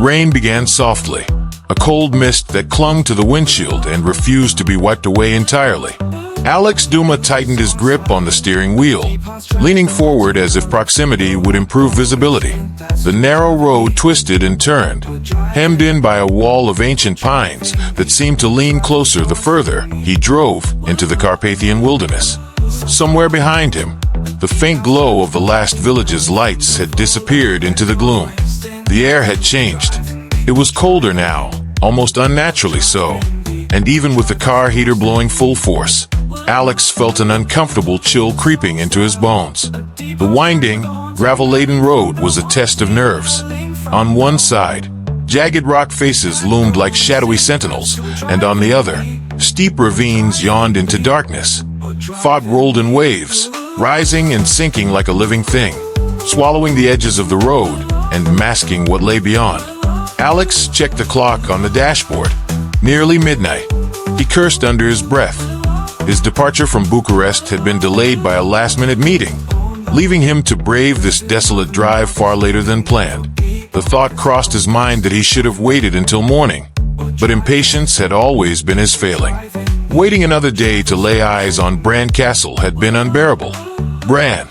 rain began softly, a cold mist that clung to the windshield and refused to be wiped away entirely. Alex Duma tightened his grip on the steering wheel, leaning forward as if proximity would improve visibility. The narrow road twisted and turned, hemmed in by a wall of ancient pines that seemed to lean closer the further he drove into the Carpathian wilderness. Somewhere behind him, the faint glow of the last village's lights had disappeared into the gloom. The air had changed. It was colder now, almost unnaturally so, and even with the car heater blowing full force, Alex felt an uncomfortable chill creeping into his bones. The winding, gravel-laden road was a test of nerves. On one side, jagged rock faces loomed like shadowy sentinels, and on the other, steep ravines yawned into darkness. Fog rolled in waves, rising and sinking like a living thing, swallowing the edges of the road and masking what lay beyond. Alex checked the clock on the dashboard. Nearly midnight. He cursed under his breath. His departure from Bucharest had been delayed by a last-minute meeting, leaving him to brave this desolate drive far later than planned. The thought crossed his mind that he should have waited until morning, but impatience had always been his failing. Waiting another day to lay eyes on Bran Castle had been unbearable. Bran,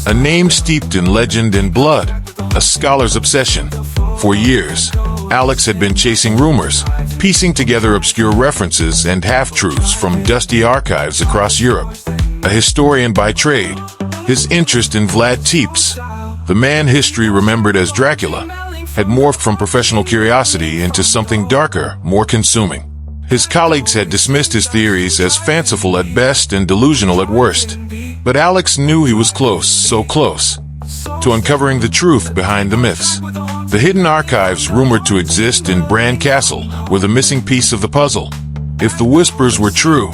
a name steeped in legend and blood, a scholar's obsession. For years, Alex had been chasing rumors, piecing together obscure references and half-truths from dusty archives across Europe. A historian by trade, his interest in Vlad Tepes, the man history remembered as Dracula, had morphed from professional curiosity into something darker, more consuming. His colleagues had dismissed his theories as fanciful at best and delusional at worst. But Alex knew he was close, so close, to uncovering the truth behind the myths. The hidden archives rumored to exist in Bran Castle were the missing piece of the puzzle. If the whispers were true,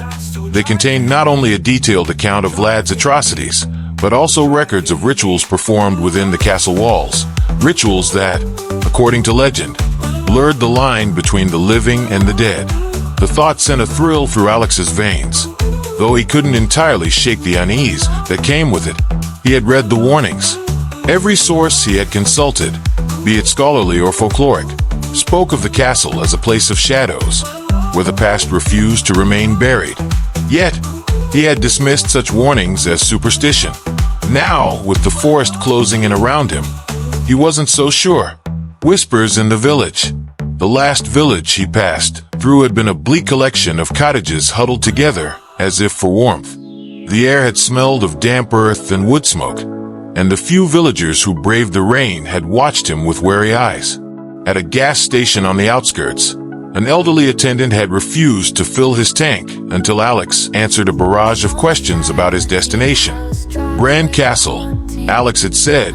they contained not only a detailed account of Vlad's atrocities, but also records of rituals performed within the castle walls. Rituals that, according to legend, blurred the line between the living and the dead. The thought sent a thrill through Alex's veins. Though he couldn't entirely shake the unease that came with it, he had read the warnings. Every source he had consulted, be it scholarly or folkloric, spoke of the castle as a place of shadows, where the past refused to remain buried. Yet, he had dismissed such warnings as superstition. Now, with the forest closing in around him, he wasn't so sure. Whispers in the village. The last village he passed through had been a bleak collection of cottages huddled together, as if for warmth. The air had smelled of damp earth and wood smoke, and the few villagers who braved the rain had watched him with wary eyes. At a gas station on the outskirts, an elderly attendant had refused to fill his tank until Alex answered a barrage of questions about his destination. Bran Castle, Alex had said,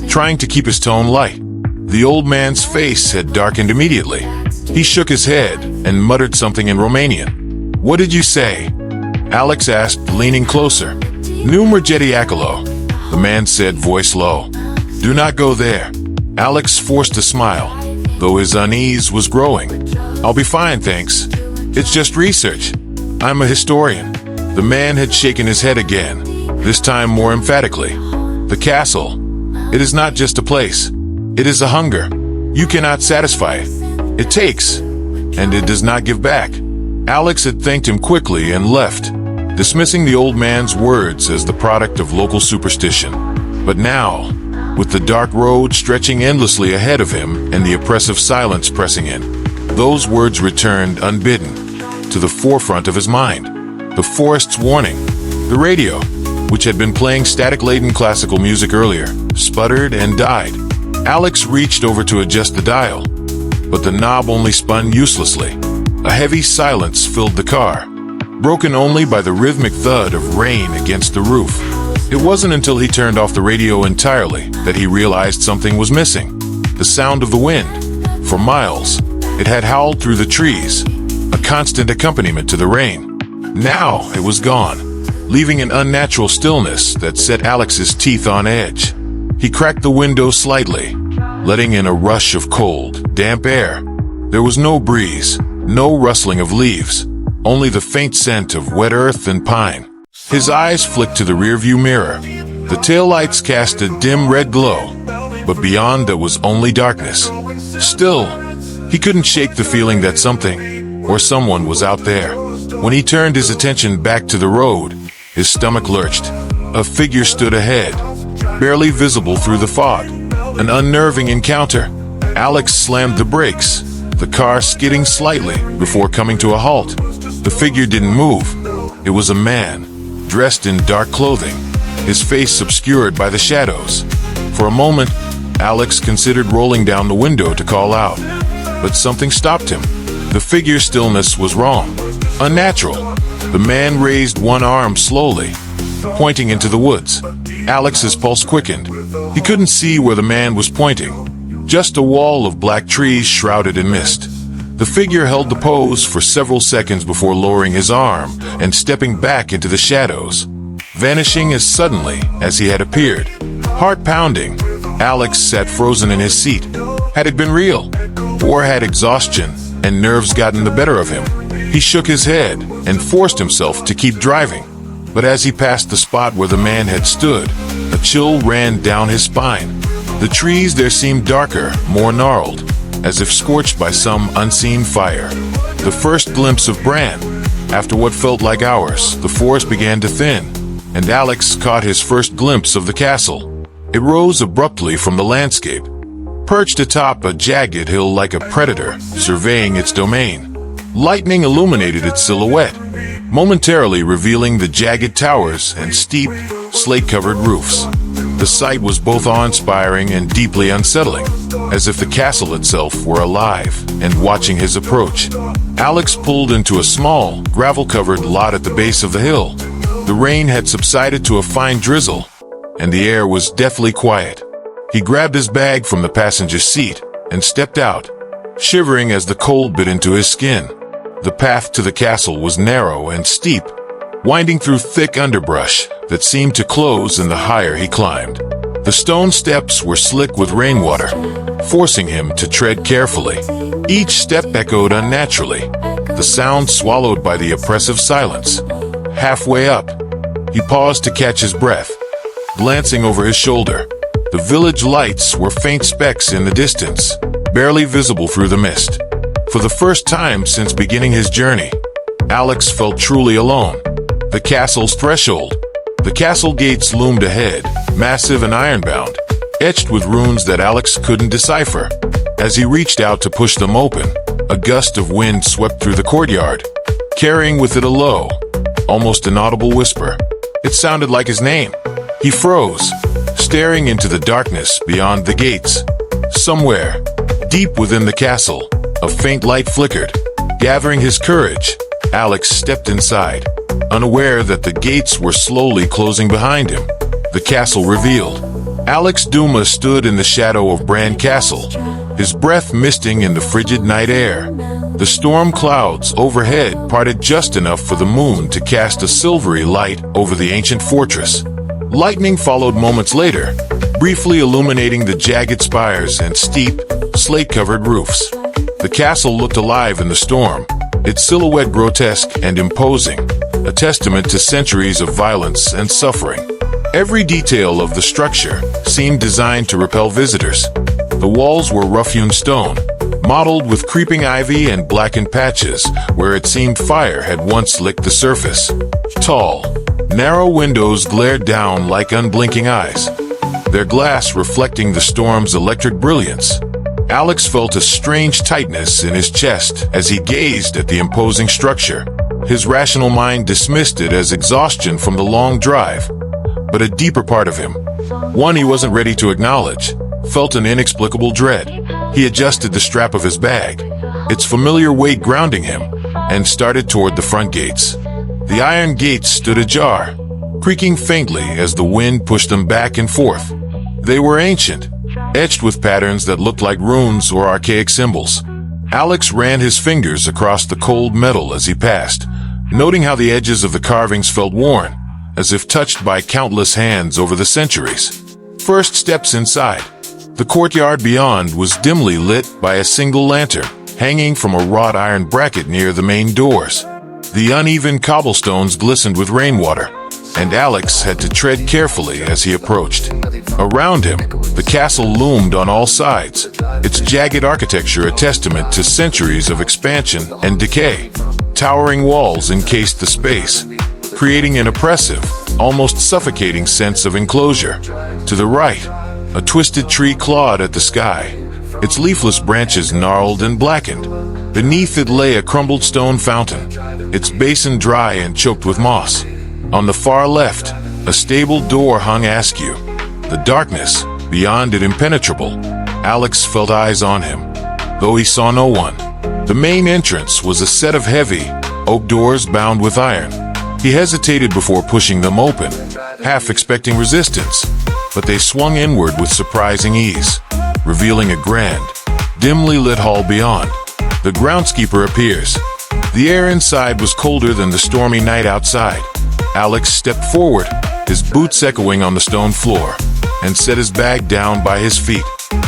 trying to keep his tone light. The old man's face had darkened immediately. He shook his head and muttered something in Romanian. "What did you say?" Alex asked, leaning closer. "Nu mergeti acolo," the man said, voice low. "Do not go there." Alex forced a smile, though his unease was growing. "I'll be fine, thanks. It's just research. I'm a historian." The man had shaken his head again, this time more emphatically. "The castle, it is not just a place. It is a hunger. You cannot satisfy it. It takes, and it does not give back." Alex had thanked him quickly and left, dismissing the old man's words as the product of local superstition. But now, with the dark road stretching endlessly ahead of him and the oppressive silence pressing in, those words returned unbidden to the forefront of his mind. The forest's warning. The radio, which had been playing static-laden classical music earlier, sputtered and died. Alex reached over to adjust the dial, but the knob only spun uselessly. A heavy silence filled the car, broken only by the rhythmic thud of rain against the roof. It wasn't until he turned off the radio entirely that he realized something was missing. The sound of the wind. For miles, it had howled through the trees, a constant accompaniment to the rain. Now it was gone, leaving an unnatural stillness that set Alex's teeth on edge. He cracked the window slightly, letting in a rush of cold, damp air. There was no breeze, no rustling of leaves, only the faint scent of wet earth and pine. His eyes flicked to the rearview mirror. The taillights cast a dim red glow, but beyond there was only darkness. Still, He couldn't shake the feeling that something or someone was out there. When he turned his attention back to the road, his stomach lurched. A figure stood ahead, barely visible through the fog. An unnerving encounter. Alex slammed the brakes, the car skidding slightly before coming to a halt. The figure didn't move. It was a man, dressed in dark clothing, his face obscured by the shadows. For a moment, Alex considered rolling down the window to call out, but something stopped him. The figure's stillness was wrong, unnatural. The man raised one arm slowly, pointing into the woods. Alex's pulse quickened. He couldn't see where the man was pointing, just a wall of black trees shrouded in mist. The figure held the pose for several seconds before lowering his arm and stepping back into the shadows, vanishing as suddenly as he had appeared. Heart pounding, Alex sat frozen in his seat. Had it been real? Or had exhaustion and nerves gotten the better of him? He shook his head and forced himself to keep driving. But as he passed the spot where the man had stood, a chill ran down his spine. The trees there seemed darker, more gnarled, as if scorched by some unseen fire. The first glimpse of Bran. After what felt like hours, the forest began to thin, and Alex caught his first glimpse of the castle. It rose abruptly from the landscape, perched atop a jagged hill like a predator, surveying its domain. Lightning illuminated its silhouette, momentarily revealing the jagged towers and steep, slate-covered roofs. The sight was both awe-inspiring and deeply unsettling, as if the castle itself were alive and watching his approach. Alex pulled into a small, gravel-covered lot at the base of the hill. The rain had subsided to a fine drizzle, and the air was deathly quiet. He grabbed his bag from the passenger seat and stepped out, shivering as the cold bit into his skin. The path to the castle was narrow and steep, winding through thick underbrush that seemed to close in the higher he climbed. The stone steps were slick with rainwater, forcing him to tread carefully. Each step echoed unnaturally, the sound swallowed by the oppressive silence. Halfway up, he paused to catch his breath, glancing over his shoulder. The village lights were faint specks in the distance, barely visible through the mist. For the first time since beginning his journey, Alex felt truly alone. The castle's threshold. The castle gates loomed ahead, massive and ironbound, etched with runes that Alex couldn't decipher. As he reached out to push them open, a gust of wind swept through the courtyard, carrying with it a low, almost inaudible whisper. It sounded like his name. He froze, staring into the darkness beyond the gates. Somewhere, deep within the castle, a faint light flickered. Gathering his courage, Alex stepped inside, unaware that the gates were slowly closing behind him. The castle revealed. Alex Duma stood in the shadow of Bran Castle, his breath misting in the frigid night air. The storm clouds overhead parted just enough for the moon to cast a silvery light over the ancient fortress. Lightning followed moments later, briefly illuminating the jagged spires and steep, slate-covered roofs. The castle looked alive in the storm, its silhouette grotesque and imposing, a testament to centuries of violence and suffering. Every detail of the structure seemed designed to repel visitors. The walls were rough-hewn stone, mottled with creeping ivy and blackened patches where it seemed fire had once licked the surface. Tall, narrow windows glared down like unblinking eyes, their glass reflecting the storm's electric brilliance. Alex felt a strange tightness in his chest as he gazed at the imposing structure. His rational mind dismissed it as exhaustion from the long drive, but a deeper part of him, one he wasn't ready to acknowledge, felt an inexplicable dread. He adjusted the strap of his bag, its familiar weight grounding him, and started toward the front gates. The iron gates stood ajar, creaking faintly as the wind pushed them back and forth. They were ancient, etched with patterns that looked like runes or archaic symbols. Alex ran his fingers across the cold metal as he passed, noting how the edges of the carvings felt worn, as if touched by countless hands over the centuries. First steps inside. The courtyard beyond was dimly lit by a single lantern, hanging from a wrought iron bracket near the main doors. The uneven cobblestones glistened with rainwater, and Alex had to tread carefully as he approached. Around him, the castle loomed on all sides, its jagged architecture a testament to centuries of expansion and decay. Towering walls encased the space, creating an oppressive, almost suffocating sense of enclosure. To the right, a twisted tree clawed at the sky, its leafless branches gnarled and blackened. Beneath it lay a crumbled stone fountain, its basin dry and choked with moss. On the far left, a stable door hung askew, the darkness beyond it impenetrable. Alex felt eyes on him, though he saw no one. The main entrance was a set of heavy, oak doors bound with iron. He hesitated before pushing them open, half expecting resistance, but they swung inward with surprising ease, revealing a grand, dimly lit hall beyond. The groundskeeper appears. The air inside was colder than the stormy night outside. Alex stepped forward, his boots echoing on the stone floor, and set his bag down by his feet.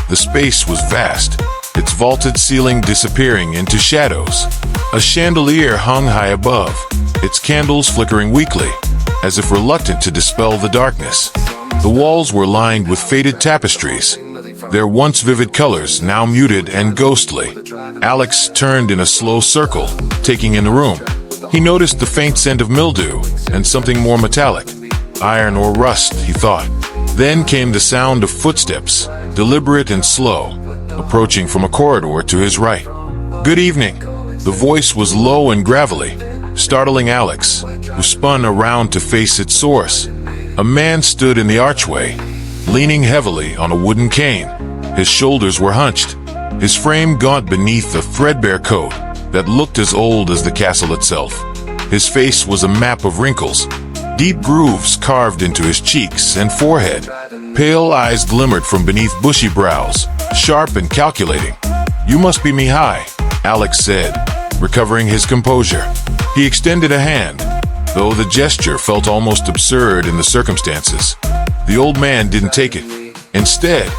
The space was vast, its vaulted ceiling disappearing into shadows. A chandelier hung high above, its candles flickering weakly, as if reluctant to dispel the darkness. The walls were lined with faded tapestries, their once vivid colors now muted and ghostly. Alex turned in a slow circle, taking in the room. He noticed the faint scent of mildew and something more metallic. Iron or rust, he thought. Then came the sound of footsteps, deliberate and slow, approaching from a corridor to his right. "Good evening." The voice was low and gravelly, startling Alex, who spun around to face its source. A man stood in the archway, leaning heavily on a wooden cane. His shoulders were hunched, his frame gaunt beneath a threadbare coat that looked as old as the castle itself. His face was a map of wrinkles, deep grooves carved into his cheeks and forehead. Pale eyes glimmered from beneath bushy brows, sharp and calculating. "You must be Mihai," Alex said, recovering his composure. He extended a hand, though the gesture felt almost absurd in the circumstances. The old man didn't take it. Instead,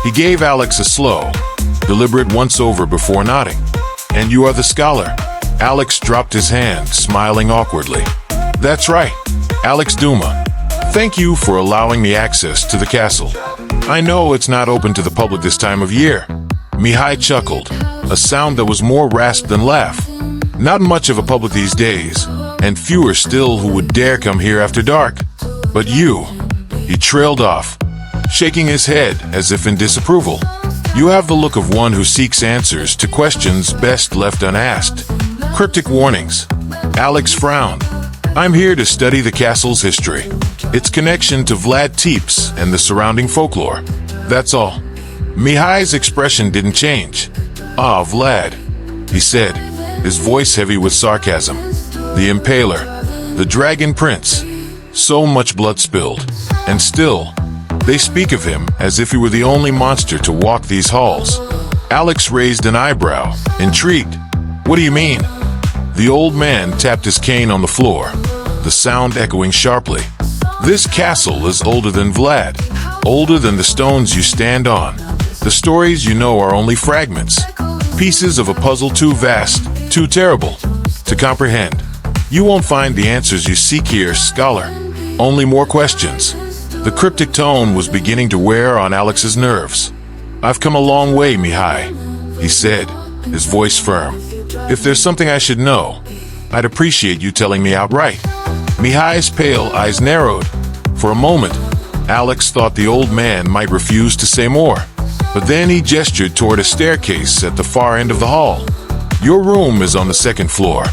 he gave Alex a slow, deliberate once-over before nodding. "And you are the scholar?" Alex dropped his hand, smiling awkwardly. "That's right, Alex Duma. Thank you for allowing me access to the castle. I know it's not open to the public this time of year." Mihai chuckled, a sound that was more rasp than laugh. "Not much of a public these days, and fewer still who would dare come here after dark. But you," he trailed off, shaking his head as if in disapproval. "You have the look of one who seeks answers to questions best left unasked." Cryptic warnings. Alex frowned. "I'm here to study the castle's history, its connection to Vlad Tepes and the surrounding folklore. That's all." Mihai's expression didn't change. "Ah, Vlad," he said, his voice heavy with sarcasm. "The Impaler, the Dragon Prince. So much blood spilled. And still, they speak of him as if he were the only monster to walk these halls." Alex raised an eyebrow, intrigued. "What do you mean?" The old man tapped his cane on the floor, the sound echoing sharply. "This castle is older than Vlad, older than the stones you stand on. The stories you know are only fragments, pieces of a puzzle too vast, too terrible to comprehend. You won't find the answers you seek here, scholar. Only more questions." The cryptic tone was beginning to wear on Alex's nerves. "I've come a long way, Mihai," he said, his voice firm. "If there's something I should know, I'd appreciate you telling me outright." Mihai's pale eyes narrowed. For a moment, Alex thought the old man might refuse to say more. But then he gestured toward a staircase at the far end of the hall. "Your room is on the second floor,"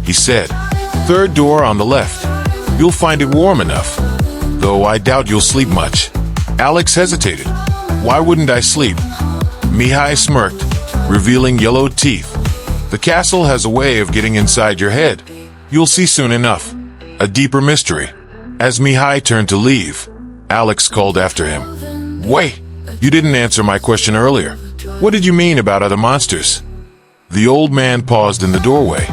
he said. "Third door on the left. You'll find it warm enough, though I doubt you'll sleep much." Alex hesitated. "Why wouldn't I sleep?" Mihai smirked, revealing yellowed teeth. "The castle has a way of getting inside your head. You'll see soon enough. A deeper mystery." As Mihai turned to leave, Alex called after him. "Wait! You didn't answer my question earlier. What did you mean about other monsters?" The old man paused in the doorway,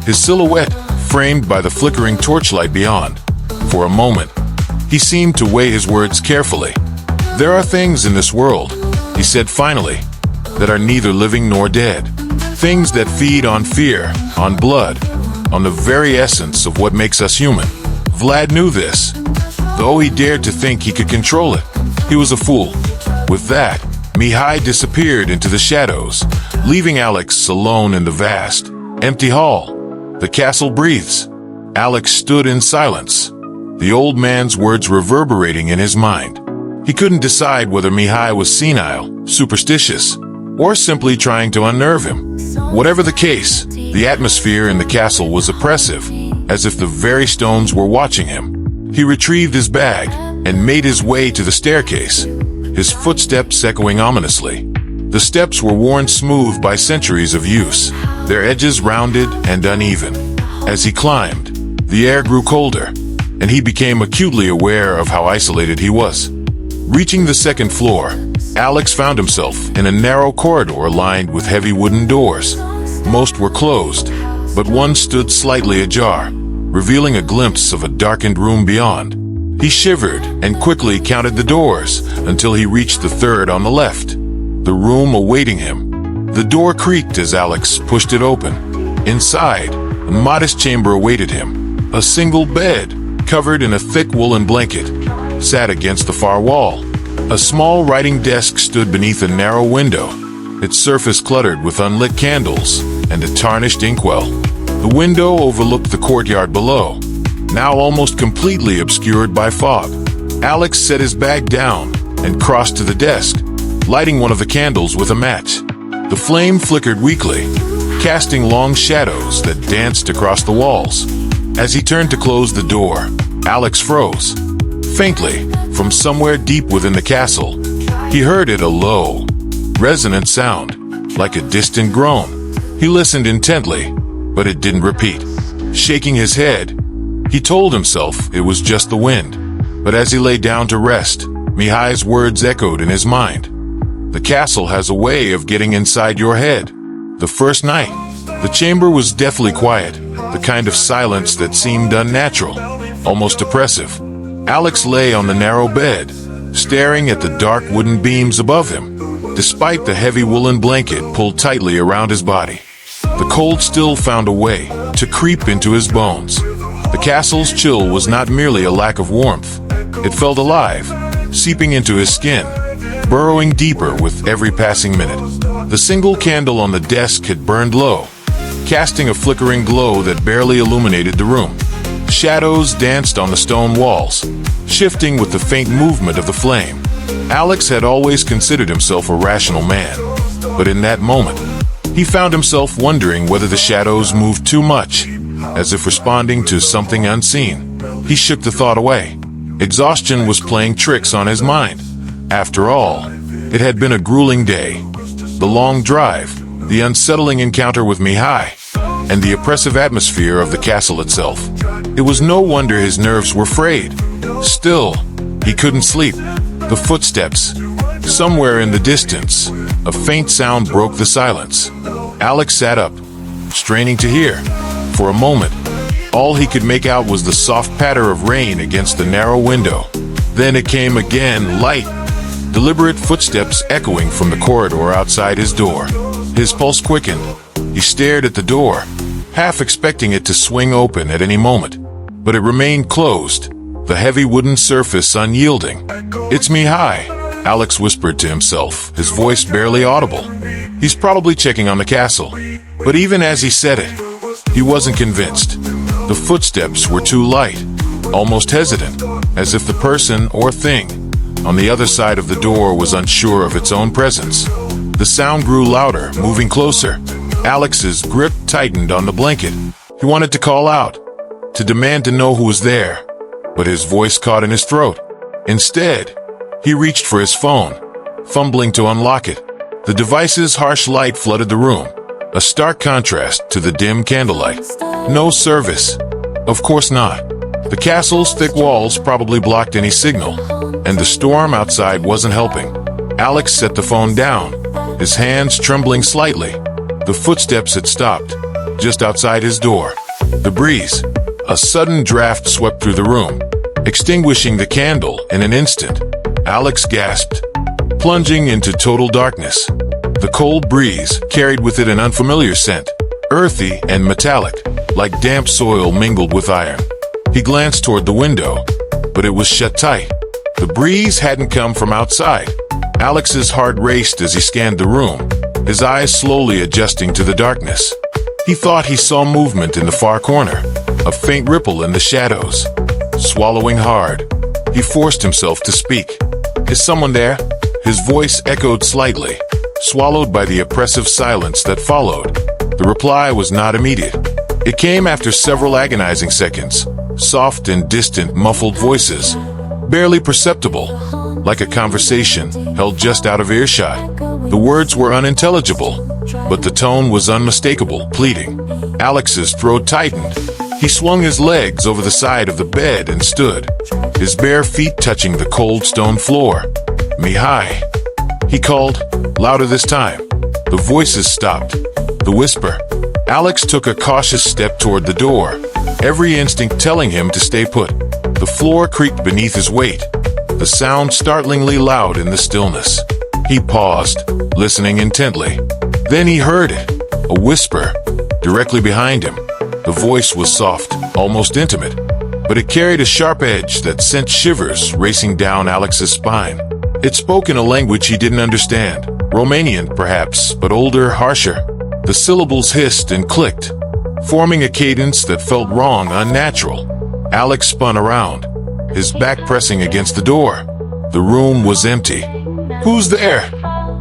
his silhouette framed by the flickering torchlight beyond. For a moment, he seemed to weigh his words carefully. "There are things in this world," he said finally, "that are neither living nor dead. Things that feed on fear, on blood, on the very essence of what makes us human. Vlad knew this, though he dared to think he could control it. He was a fool. With that, Mihai disappeared into the shadows, leaving Alex alone in the vast, empty hall. The castle breathes. Alex stood in silence, the old man's words reverberating in his mind. He couldn't decide whether Mihai was senile, superstitious, or simply trying to unnerve him. Whatever the case, the atmosphere in the castle was oppressive, as if the very stones were watching him. He retrieved his bag and made his way to the staircase, his footsteps echoing ominously. The steps were worn smooth by centuries of use, their edges rounded and uneven. As he climbed, the air grew colder, and he became acutely aware of how isolated he was. Reaching the second floor, Alex found himself in a narrow corridor lined with heavy wooden doors. Most were closed, but one stood slightly ajar, revealing a glimpse of a darkened room beyond. He shivered and quickly counted the doors until he reached the third on the left, the room awaiting him. The door creaked as Alex pushed it open. Inside, a modest chamber awaited him. A single bed, covered in a thick woolen blanket, sat against the far wall. A small writing desk stood beneath a narrow window, its surface cluttered with unlit candles and a tarnished inkwell. The window overlooked the courtyard below, now almost completely obscured by fog. Alex set his bag down and crossed to the desk, lighting one of the candles with a match. The flame flickered weakly, casting long shadows that danced across the walls. As he turned to close the door, Alex froze. Faintly, from somewhere deep within the castle, he heard it, a low, resonant sound, like a distant groan. He listened intently, but it didn't repeat. Shaking his head, he told himself it was just the wind. But as he lay down to rest, Mihai's words echoed in his mind. The castle has a way of getting inside your head. The first night, the chamber was deathly quiet, the kind of silence that seemed unnatural, almost oppressive. Alex lay on the narrow bed, staring at the dark wooden beams above him, despite the heavy woolen blanket pulled tightly around his body. The cold still found a way to creep into his bones. The castle's chill was not merely a lack of warmth. It felt alive, seeping into his skin, burrowing deeper with every passing minute. The single candle on the desk had burned low, casting a flickering glow that barely illuminated the room. Shadows danced on the stone walls, shifting with the faint movement of the flame. Alex had always considered himself a rational man, but in that moment, he found himself wondering whether the shadows moved too much, as if responding to something unseen. He shook the thought away. Exhaustion was playing tricks on his mind. After all, it had been a grueling day. The long drive, the unsettling encounter with Mihai, and the oppressive atmosphere of the castle itself. It was no wonder his nerves were frayed. Still, he couldn't sleep. The footsteps. Somewhere in the distance, a faint sound broke the silence. Alex sat up, straining to hear. For a moment, all he could make out was the soft patter of rain against the narrow window. Then it came again, light, deliberate footsteps echoing from the corridor outside his door. His pulse quickened. He stared at the door, half expecting it to swing open at any moment. But it remained closed, the heavy wooden surface unyielding. "It's Mihai," Alex whispered to himself, his voice barely audible. He's probably checking on the castle. But even as he said it, he wasn't convinced. The footsteps were too light, almost hesitant, as if the person or thing on the other side of the door was unsure of its own presence. The sound grew louder, moving closer. Alex's grip tightened on the blanket. He wanted to call out, to demand to know who was there, but his voice caught in his throat. Instead, he reached for his phone, fumbling to unlock it. The device's harsh light flooded the room, a stark contrast to the dim candlelight. No service. Of course not. The castle's thick walls probably blocked any signal, and the storm outside wasn't helping. Alex set the phone down, his hands trembling slightly. The footsteps had stopped, just outside his door. The breeze, a sudden draft swept through the room, extinguishing the candle in an instant. Alex gasped, plunging into total darkness. The cold breeze carried with it an unfamiliar scent, earthy and metallic, like damp soil mingled with iron. He glanced toward the window, but it was shut tight. The breeze hadn't come from outside. Alex's heart raced as he scanned the room, his eyes slowly adjusting to the darkness. He thought he saw movement in the far corner, a faint ripple in the shadows. Swallowing hard, he forced himself to speak. "Is someone there?" His voice echoed slightly, swallowed by the oppressive silence that followed. The reply was not immediate. It came after several agonizing seconds, soft and distant muffled voices, barely perceptible, like a conversation held just out of earshot. The words were unintelligible, but the tone was unmistakable, pleading. Alex's throat tightened. He swung his legs over the side of the bed and stood, his bare feet touching the cold stone floor. "Mihai," he called, louder this time. The voices stopped. The whisper. Alex took a cautious step toward the door, every instinct telling him to stay put. The floor creaked beneath his weight, the sound startlingly loud in the stillness. He paused, listening intently. Then he heard it, a whisper, directly behind him. The voice was soft, almost intimate, but it carried a sharp edge that sent shivers racing down Alex's spine. It spoke in a language he didn't understand, Romanian perhaps, but older, harsher. The syllables hissed and clicked, forming a cadence that felt wrong, unnatural. Alex spun around, his back pressing against the door. The room was empty. "Who's there?"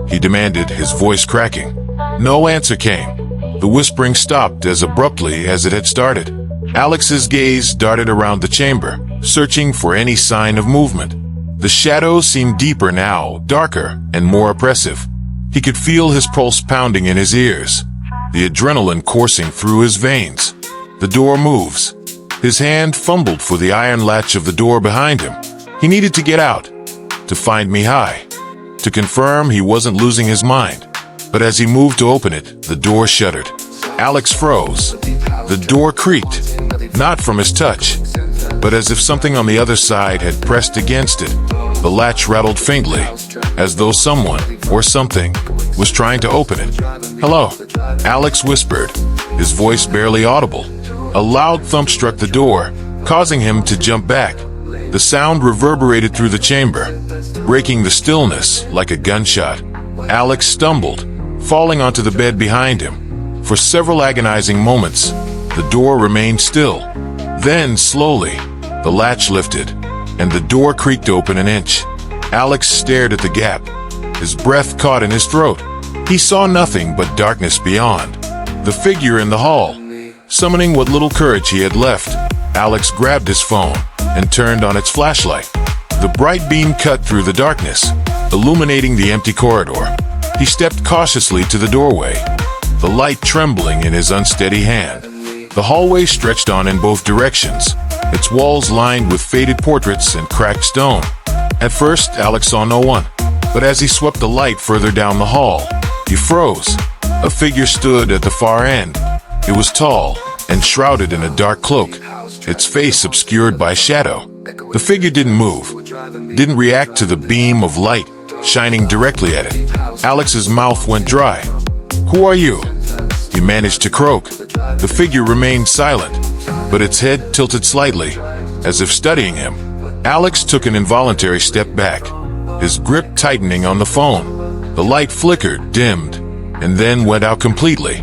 he demanded, his voice cracking. No answer came. The whispering stopped as abruptly as it had started. Alex's gaze darted around the chamber, searching for any sign of movement. The shadows seemed deeper now, darker and more oppressive. He could feel his pulse pounding in his ears, the adrenaline coursing through his veins. The door moves. His hand fumbled for the iron latch of the door behind him. He needed to get out, to find Mihai, to confirm he wasn't losing his mind. But as he moved to open it, the door shuddered. Alex froze. The door creaked, not from his touch, but as if something on the other side had pressed against it. The latch rattled faintly, as though someone, or something, was trying to open it. "Hello," Alex whispered, his voice barely audible. A loud thump struck the door, causing him to jump back. The sound reverberated through the chamber, breaking the stillness like a gunshot. Alex stumbled, falling onto the bed behind him. For several agonizing moments, the door remained still. Then, slowly, the latch lifted, and the door creaked open an inch. Alex stared at the gap, his breath caught in his throat. He saw nothing but darkness beyond. The figure in the hall, summoning what little courage he had left. Alex grabbed his phone and turned on its flashlight. The bright beam cut through the darkness, illuminating the empty corridor. He stepped cautiously to the doorway, the light trembling in his unsteady hand. The hallway stretched on in both directions, its walls lined with faded portraits and cracked stone. At first, Alex saw no one, but as he swept the light further down the hall, he froze. A figure stood at the far end. It was tall and shrouded in a dark cloak, its face obscured by shadow. The figure didn't move, didn't react to the beam of light shining directly at it. Alex's mouth went dry. "Who are you?" he managed to croak. The figure remained silent, but its head tilted slightly, as if studying him. Alex took an involuntary step back, his grip tightening on the phone. The light flickered, dimmed, and then went out completely.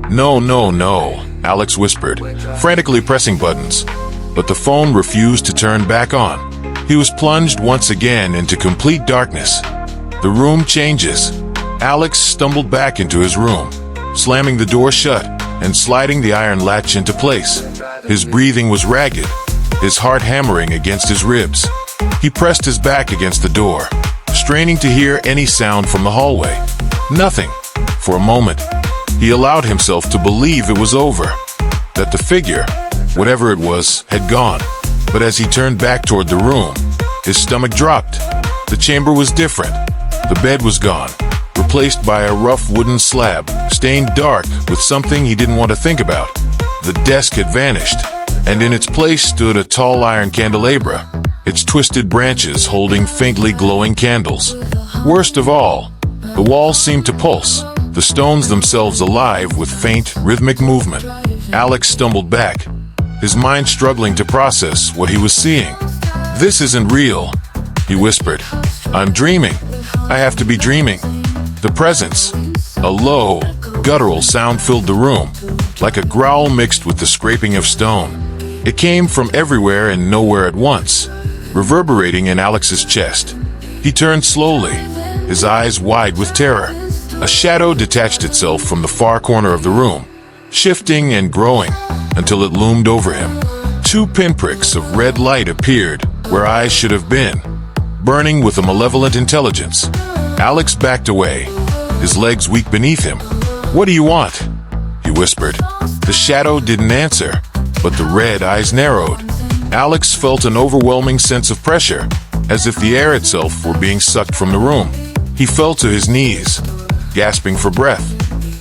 "No, no, no," Alex whispered, frantically pressing buttons. But the phone refused to turn back on. He was plunged once again into complete darkness. The room changes. Alex stumbled back into his room, slamming the door shut and sliding the iron latch into place. His breathing was ragged, his heart hammering against his ribs. He pressed his back against the door, straining to hear any sound from the hallway. Nothing. For a moment, he allowed himself to believe it was over, that the figure, whatever it was, had gone. But as he turned back toward the room, his stomach dropped. The chamber was different. The bed was gone, replaced by a rough wooden slab, stained dark with something he didn't want to think about. The desk had vanished, and in its place stood a tall iron candelabra, its twisted branches holding faintly glowing candles. Worst of all, the walls seemed to pulse, the stones themselves alive with faint, rhythmic movement. Alex stumbled back, his mind struggling to process what he was seeing. "This isn't real," he whispered. "I'm dreaming. I have to be dreaming." The presence, a low, guttural sound filled the room, like a growl mixed with the scraping of stone. It came from everywhere and nowhere at once, reverberating in Alex's chest. He turned slowly, his eyes wide with terror. A shadow detached itself from the far corner of the room, shifting and growing until it loomed over him. 2 pinpricks of red light appeared where eyes should have been, burning with a malevolent intelligence. Alex backed away, his legs weak beneath him. "What do you want?" he whispered. The shadow didn't answer, but the red eyes narrowed. Alex felt an overwhelming sense of pressure, as if the air itself were being sucked from the room. He fell to his knees, gasping for breath.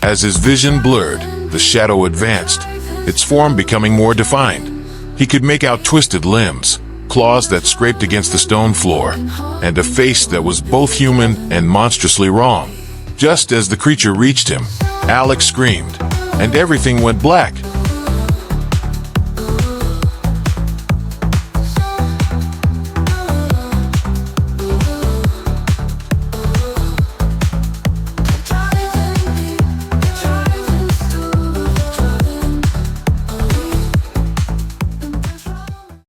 As his vision blurred, the shadow advanced, its form becoming more defined. He could make out twisted limbs, claws that scraped against the stone floor, and a face that was both human and monstrously wrong. Just as the creature reached him, Alex screamed, and everything went black.